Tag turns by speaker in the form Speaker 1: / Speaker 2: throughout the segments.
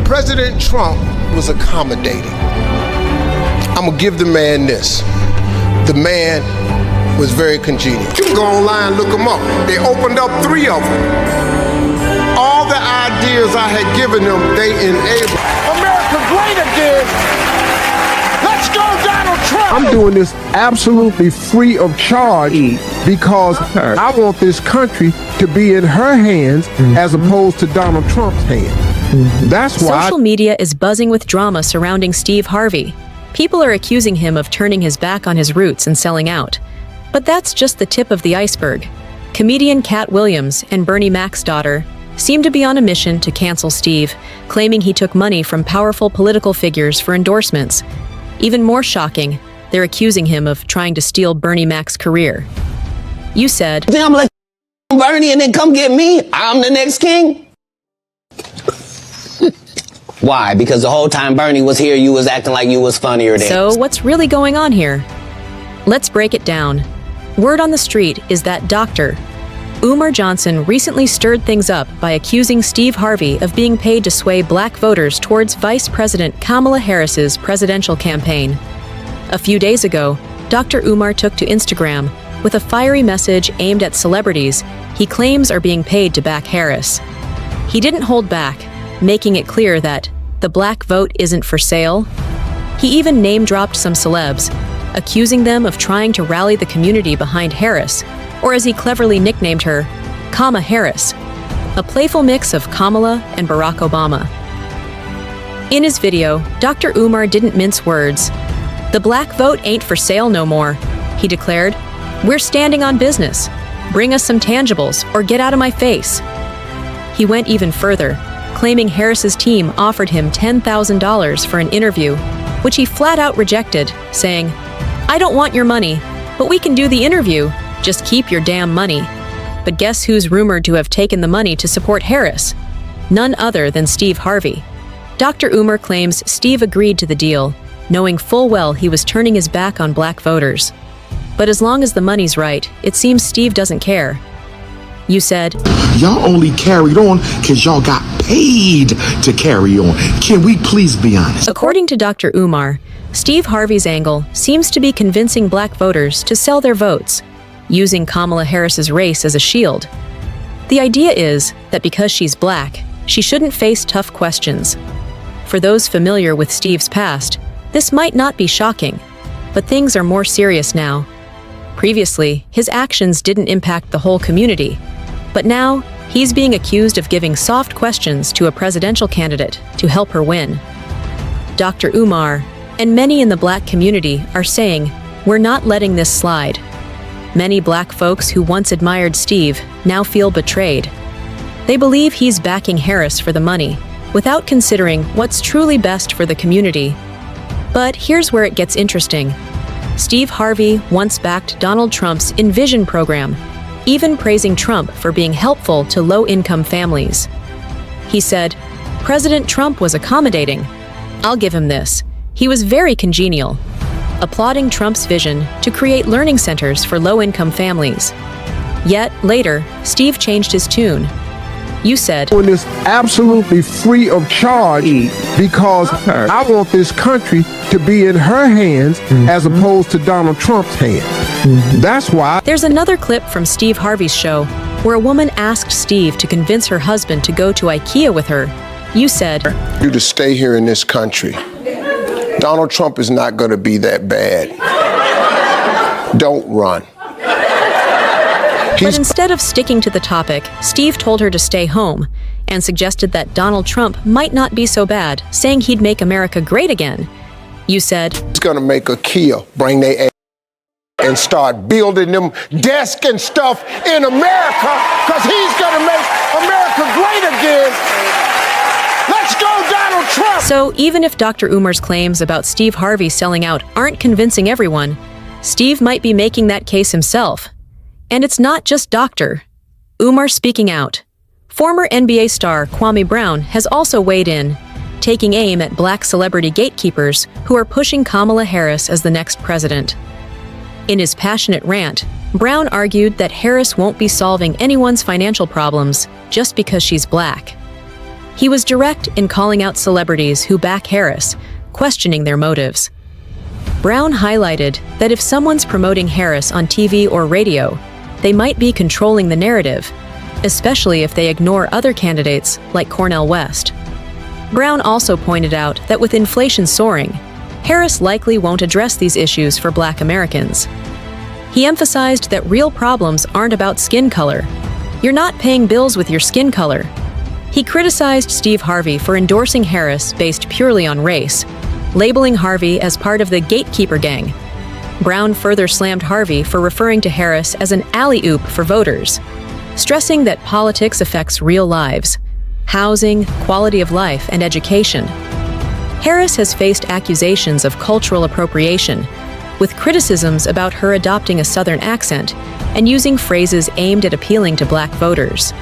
Speaker 1: President Trump was accommodating. I'm gonna give the man this. The man was very congenial. You can go online, look them up. They opened up 3 of them. All the ideas I had given them, they enabled. America great again. Let's go, Donald Trump. I'm doing this absolutely free of charge because I want this country to be in her hands as opposed to Donald Trump's hands. That's why
Speaker 2: social media is buzzing with drama surrounding Steve Harvey. People are accusing him of turning his back on his roots and selling out. But that's just the tip of the iceberg. Comedian Cat Williams and Bernie Mac's daughter seem to be on a mission to cancel Steve, claiming he took money from powerful political figures for endorsements. Even more shocking, they're accusing him of trying to steal Bernie Mac's career. You said,
Speaker 3: "Then I'm like Bernie and then come get me. I'm the next king." Why? Because the whole time Bernie was here, you was acting like you was funnier than.
Speaker 2: So what's really going on here? Let's break it down. Word on the street is that Dr. Umar Johnson recently stirred things up by accusing Steve Harvey of being paid to sway black voters towards Vice President Kamala Harris's presidential campaign. A few days ago, Dr. Umar took to Instagram with a fiery message aimed at celebrities he claims are being paid to back Harris. He didn't hold back, making it clear that the black vote isn't for sale. He even name-dropped some celebs, accusing them of trying to rally the community behind Harris, or as he cleverly nicknamed her, Kama Harris, a playful mix of Kamala and Barack Obama. In his video, Dr. Umar didn't mince words. "The black vote ain't for sale no more," he declared. "We're standing on business. Bring us some tangibles or get out of my face." He went even further, claiming Harris's team offered him $10,000 for an interview, which he flat out rejected, saying, "I don't want your money, but we can do the interview. Just keep your damn money." But guess who's rumored to have taken the money to support Harris? None other than Steve Harvey. Dr. Umar claims Steve agreed to the deal, knowing full well he was turning his back on black voters. But as long as the money's right, it seems Steve doesn't care. You said,
Speaker 4: "Y'all only carried on because y'all got paid to carry on. Can we please be honest?"
Speaker 2: According to Dr. Umar, Steve Harvey's angle seems to be convincing black voters to sell their votes, using Kamala Harris's race as a shield. The idea is that because she's black, she shouldn't face tough questions. For those familiar with Steve's past, this might not be shocking, but things are more serious now. Previously, his actions didn't impact the whole community, but now he's being accused of giving soft questions to a presidential candidate to help her win. Dr. Umar and many in the black community are saying, "We're not letting this slide." Many black folks who once admired Steve now feel betrayed. They believe he's backing Harris for the money, without considering what's truly best for the community. But here's where it gets interesting. Steve Harvey once backed Donald Trump's Envision program, even praising Trump for being helpful to low-income families. He said, "President Trump was accommodating. I'll give him this. He was very congenial," applauding Trump's vision to create learning centers for low-income families. Yet, later, Steve changed his tune. You said,
Speaker 1: "Doing this absolutely free of charge because I want this country to be in her hands as opposed to Donald Trump's hands. That's why."
Speaker 2: There's another clip from Steve Harvey's show where a woman asked Steve to convince her husband to go to IKEA with her. You said,
Speaker 1: "You to stay here in this country. Donald Trump is not going to be that bad. Don't run."
Speaker 2: But instead of sticking to the topic, Steve told her to stay home and suggested that Donald Trump might not be so bad, saying he'd make America great again. You said,
Speaker 1: "He's going to make IKEA bring their ass and start building them desks and stuff in America because he's going to make America great again. Let's go, Donald Trump!"
Speaker 2: So even if Dr. Umar's claims about Steve Harvey selling out aren't convincing everyone, Steve might be making that case himself. And it's not just Dr. Umar speaking out. Former NBA star Kwame Brown has also weighed in, taking aim at black celebrity gatekeepers who are pushing Kamala Harris as the next president. In his passionate rant, Brown argued that Harris won't be solving anyone's financial problems just because she's black. He was direct in calling out celebrities who back Harris, questioning their motives. Brown highlighted that if someone's promoting Harris on TV or radio, they might be controlling the narrative, especially if they ignore other candidates like Cornel West. Brown also pointed out that with inflation soaring, Harris likely won't address these issues for Black Americans. He emphasized that real problems aren't about skin color. You're not paying bills with your skin color. He criticized Steve Harvey for endorsing Harris based purely on race, labeling Harvey as part of the gatekeeper gang. Brown further slammed Harvey for referring to Harris as an alley-oop for voters, stressing that politics affects real lives: housing, quality of life, and education. Harris has faced accusations of cultural appropriation, with criticisms about her adopting a Southern accent and using phrases aimed at appealing to Black voters.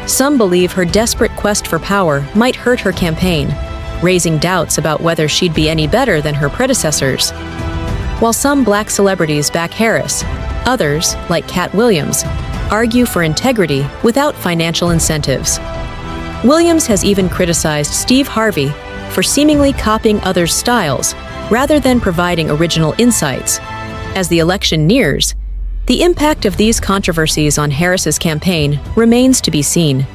Speaker 2: Some believe her desperate quest for power might hurt her campaign, raising doubts about whether she'd be any better than her predecessors. While some Black celebrities back Harris, others, like Cat Williams, argue for integrity without financial incentives. Williams has even criticized Steve Harvey for seemingly copying others' styles rather than providing original insights. As the election nears, the impact of these controversies on Harris's campaign remains to be seen.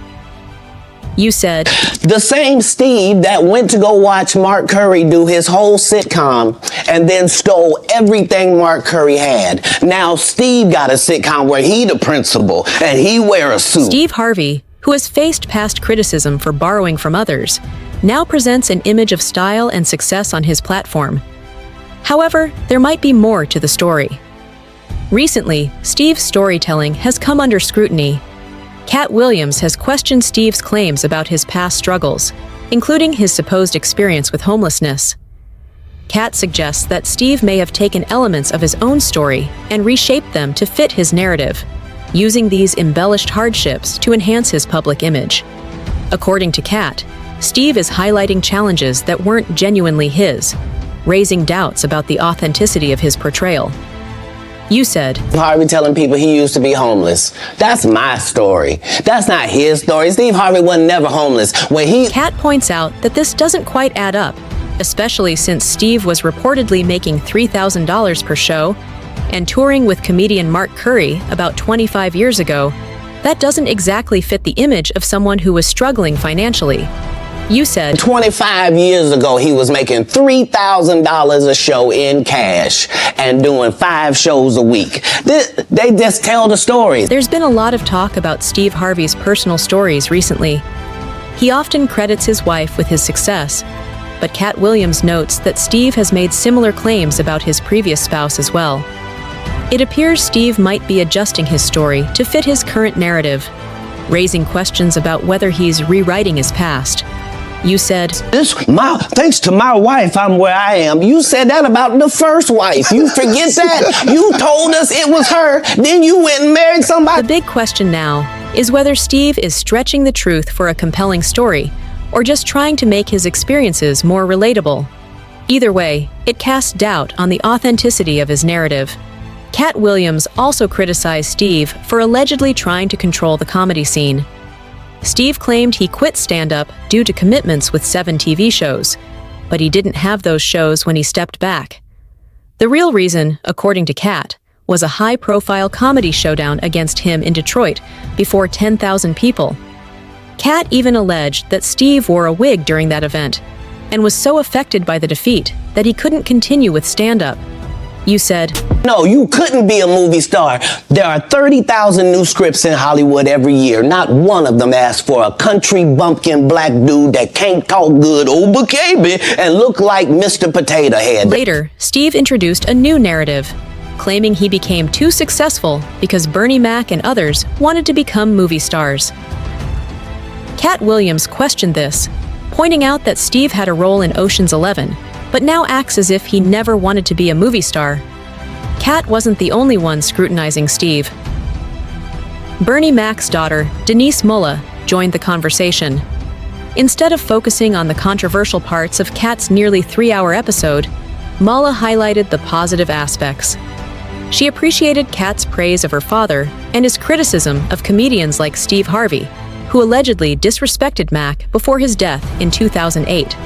Speaker 2: You said,
Speaker 3: The same Steve that went to go watch Mark Curry do his whole sitcom and then stole everything Mark Curry had. Now Steve got a sitcom where he the principal and he wear a suit.
Speaker 2: Steve Harvey, who has faced past criticism for borrowing from others, now presents an image of style and success on his platform. However, there might be more to the story. Recently, Steve's storytelling has come under scrutiny. Cat Williams has questioned Steve's claims about his past struggles, including his supposed experience with homelessness. Cat suggests that Steve may have taken elements of his own story and reshaped them to fit his narrative, using these embellished hardships to enhance his public image. According to Cat, Steve is highlighting challenges that weren't genuinely his, raising doubts about the authenticity of his portrayal. You said,
Speaker 3: Harvey telling people he used to be homeless. That's my story. That's not his story. Steve Harvey wasn't never homeless.
Speaker 2: Cat points out that this doesn't quite add up, especially since Steve was reportedly making $3,000 per show and touring with comedian Mark Curry about 25 years ago. That doesn't exactly fit the image of someone who was struggling financially. You said,
Speaker 3: 25 years ago, he was making $3,000 a show in cash and doing 5 shows a week. They just tell the stories.
Speaker 2: There's been a lot of talk about Steve Harvey's personal stories recently. He often credits his wife with his success, but Cat Williams notes that Steve has made similar claims about his previous spouse as well. It appears Steve might be adjusting his story to fit his current narrative, raising questions about whether he's rewriting his past. You said,
Speaker 3: Thanks to my wife, I'm where I am. You said that about the first wife. You forget that? You told us it was her, then you went and married somebody.
Speaker 2: The big question now is whether Steve is stretching the truth for a compelling story or just trying to make his experiences more relatable. Either way, it casts doubt on the authenticity of his narrative. Cat Williams also criticized Steve for allegedly trying to control the comedy scene. Steve claimed he quit stand-up due to commitments with 7 TV shows, but he didn't have those shows when he stepped back. The real reason, according to Cat, was a high-profile comedy showdown against him in Detroit before 10,000 people. Cat even alleged that Steve wore a wig during that event and was so affected by the defeat that he couldn't continue with stand-up. You said,
Speaker 3: No, you couldn't be a movie star. There are 30,000 new scripts in Hollywood every year. Not one of them asks for a country bumpkin black dude that can't talk good over KB and look like Mr. Potato Head.
Speaker 2: Later, Steve introduced a new narrative, claiming he became too successful because Bernie Mac and others wanted to become movie stars. Cat Williams questioned this, pointing out that Steve had a role in Ocean's 11, but now acts as if he never wanted to be a movie star. Cat wasn't the only one scrutinizing Steve. Bernie Mac's daughter, Denise Mulla, joined the conversation. Instead of focusing on the controversial parts of Cat's nearly 3-hour episode, Mulla highlighted the positive aspects. She appreciated Cat's praise of her father and his criticism of comedians like Steve Harvey, who allegedly disrespected Mac before his death in 2008.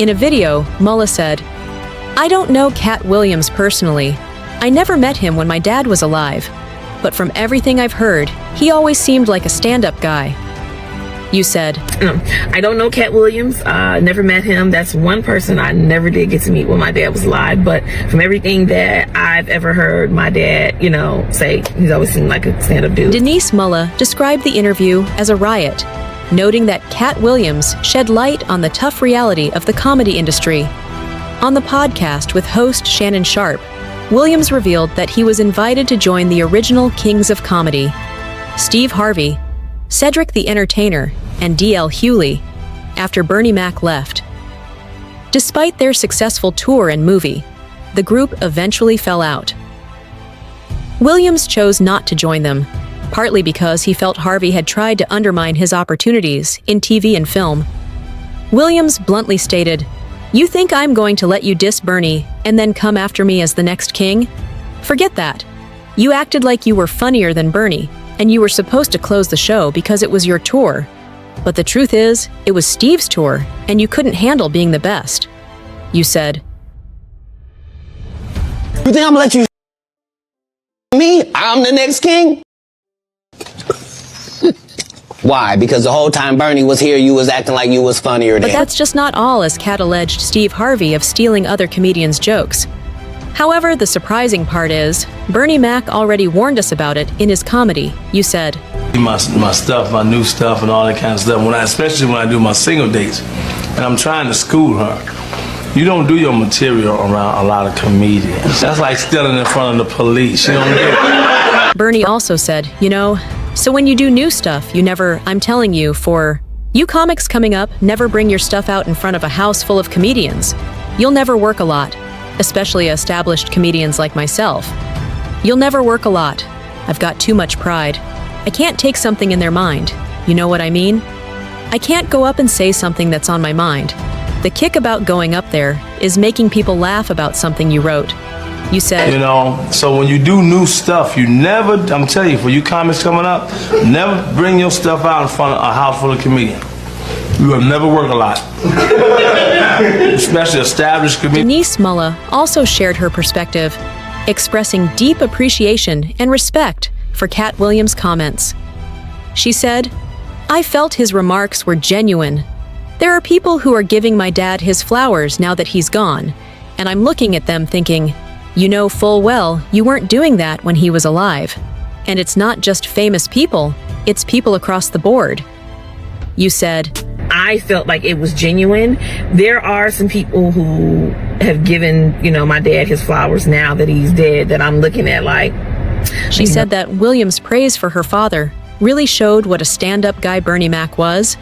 Speaker 2: In a video, Mullah said, "I don't know Cat Williams personally. I never met him when my dad was alive. But from everything I've heard, he always seemed like a stand-up guy." You said,
Speaker 5: I don't know Cat Williams. Never met him. That's one person I never did get to meet when my dad was alive. But from everything that I've ever heard my dad, say, he's always seemed like a stand-up dude.
Speaker 2: Denise Mullah described the interview as a riot, noting that Cat Williams shed light on the tough reality of the comedy industry. On the podcast with host Shannon Sharpe, Williams revealed that he was invited to join the original Kings of Comedy: Steve Harvey, Cedric the Entertainer, and D.L. Hewley, after Bernie Mac left. Despite their successful tour and movie, the group eventually fell out. Williams chose not to join them, partly because he felt Harvey had tried to undermine his opportunities in TV and film. Williams bluntly stated, "You think I'm going to let you diss Bernie and then come after me as the next king? Forget that. You acted like you were funnier than Bernie, and you were supposed to close the show because it was your tour. But the truth is, it was Steve's tour, and you couldn't handle being the best." You said,
Speaker 3: You think I'm gonna let you me? I'm the next king? Why? Because the whole time Bernie was here, you was acting like you was funnier than
Speaker 2: But that's just not all, as Cat alleged Steve Harvey of stealing other comedians' jokes. However, the surprising part is, Bernie Mac already warned us about it in his comedy. You said,
Speaker 6: My stuff, my new stuff, and all that kind of stuff. Especially when I do my single dates, and I'm trying to school her. You don't do your material around a lot of comedians. That's like stealing in front of the police. You don't get it.
Speaker 2: Bernie also said, so when you do new stuff, you never, I'm telling you, for you comics coming up, never bring your stuff out in front of a house full of comedians. You'll never work a lot, especially established comedians like myself. You'll never work a lot. I've got too much pride. I can't take something in their mind. You know what I mean? I can't go up and say something that's on my mind. The kick about going up there is making people laugh about something you wrote. You said,
Speaker 6: so when you do new stuff, you never, I'm telling you, for you comics coming up, never bring your stuff out in front of a house full of comedians. You will never work a lot. Especially established comedians.
Speaker 2: Denise Mullah also shared her perspective, expressing deep appreciation and respect for Cat Williams' comments. She said, "I felt his remarks were genuine. There are people who are giving my dad his flowers now that he's gone, and I'm looking at them thinking, you know full well you weren't doing that when he was alive. And it's not just famous people, it's people across the board." You said,
Speaker 5: I felt like it was genuine. There are some people who have given, my dad his flowers now that he's dead that I'm looking at like.
Speaker 2: She said that Williams' praise for her father really showed what a stand-up guy Bernie Mac was.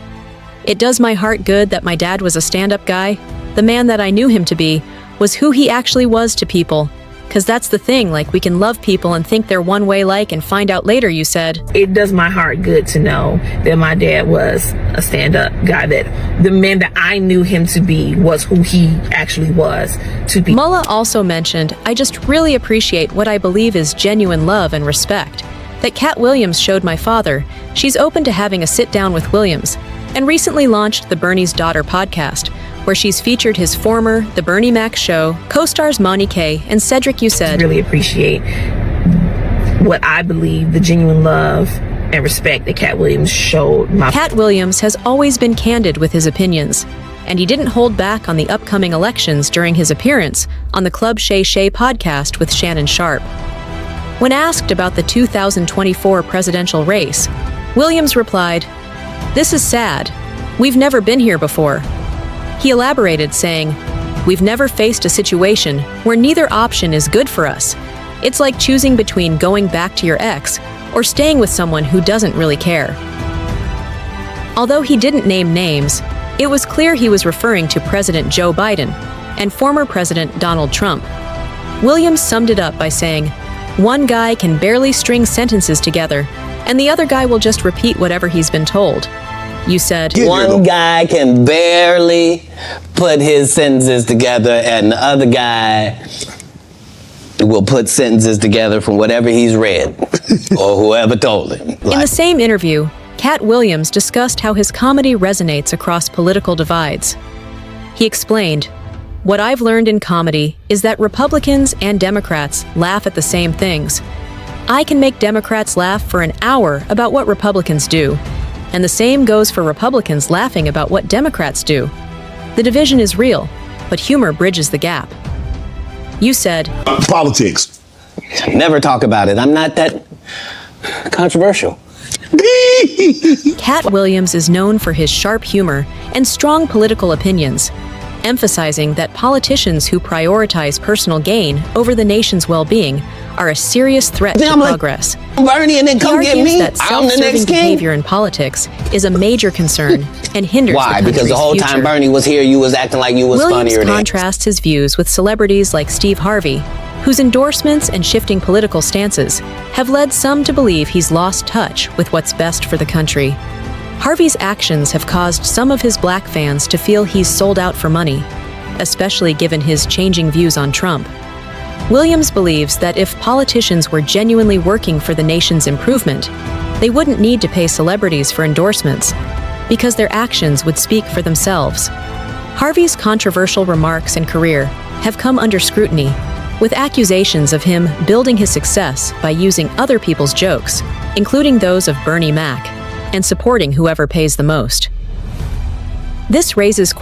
Speaker 2: "It does my heart good that my dad was a stand-up guy. The man that I knew him to be was who he actually was to people. 'Cause that's the thing, like we can love people and think they're one way like and find out later," you said.
Speaker 5: It does my heart good to know that my dad was a stand-up guy, that the man that I knew him to be was who he actually was to people.
Speaker 2: Mullah also mentioned, "I just really appreciate what I believe is genuine love and respect that Cat Williams showed my father. She's open to having a sit-down with Williams, and recently launched the Bernie's Daughter podcast, where she's featured his former The Bernie Mac Show, co-stars Monique and Cedric You said.
Speaker 5: Really appreciate what I believe, the genuine love and respect that Cat Williams showed my.
Speaker 2: Cat Williams has always been candid with his opinions, and he didn't hold back on the upcoming elections during his appearance on the Club Shay Shay podcast with Shannon Sharpe. When asked about the 2024 presidential race, Williams replied, "This is sad. We've never been here before." He elaborated, saying, "We've never faced a situation where neither option is good for us. It's like choosing between going back to your ex or staying with someone who doesn't really care." Although he didn't name names, it was clear he was referring to President Joe Biden and former President Donald Trump. Williams summed it up by saying, "One guy can barely string sentences together, and the other guy will just repeat whatever he's been told." You said,
Speaker 3: One guy can barely put his sentences together, and the other guy will put sentences together from whatever he's read or whoever told him.
Speaker 2: In the same interview, Cat Williams discussed how his comedy resonates across political divides. He explained, "What I've learned in comedy is that Republicans and Democrats laugh at the same things. I can make Democrats laugh for an hour about what Republicans do, and the same goes for Republicans laughing about what Democrats do. The division is real, but humor bridges the gap." You said,
Speaker 4: Politics.
Speaker 3: Never talk about it. I'm not that controversial.
Speaker 2: Cat Williams is known for his sharp humor and strong political opinions, emphasizing that politicians who prioritize personal gain over the nation's well-being are a serious threat to progress.
Speaker 3: Bernie, and then
Speaker 2: He
Speaker 3: come get
Speaker 2: argues
Speaker 3: me.
Speaker 2: that
Speaker 3: I'm the
Speaker 2: self-serving
Speaker 3: next king.
Speaker 2: behavior in politics is a major concern and hinders
Speaker 3: Why?
Speaker 2: the
Speaker 3: Because the
Speaker 2: country's
Speaker 3: whole
Speaker 2: future.
Speaker 3: time Bernie was here, you was acting like you was
Speaker 2: Williams
Speaker 3: funnier than.
Speaker 2: contrasts his views with celebrities like Steve Harvey, whose endorsements and shifting political stances have led some to believe he's lost touch with what's best for the country. Harvey's actions have caused some of his black fans to feel he's sold out for money, especially given his changing views on Trump. Williams believes that if politicians were genuinely working for the nation's improvement, they wouldn't need to pay celebrities for endorsements, because their actions would speak for themselves. Harvey's controversial remarks and career have come under scrutiny, with accusations of him building his success by using other people's jokes, including those of Bernie Mac, and supporting whoever pays the most. This raises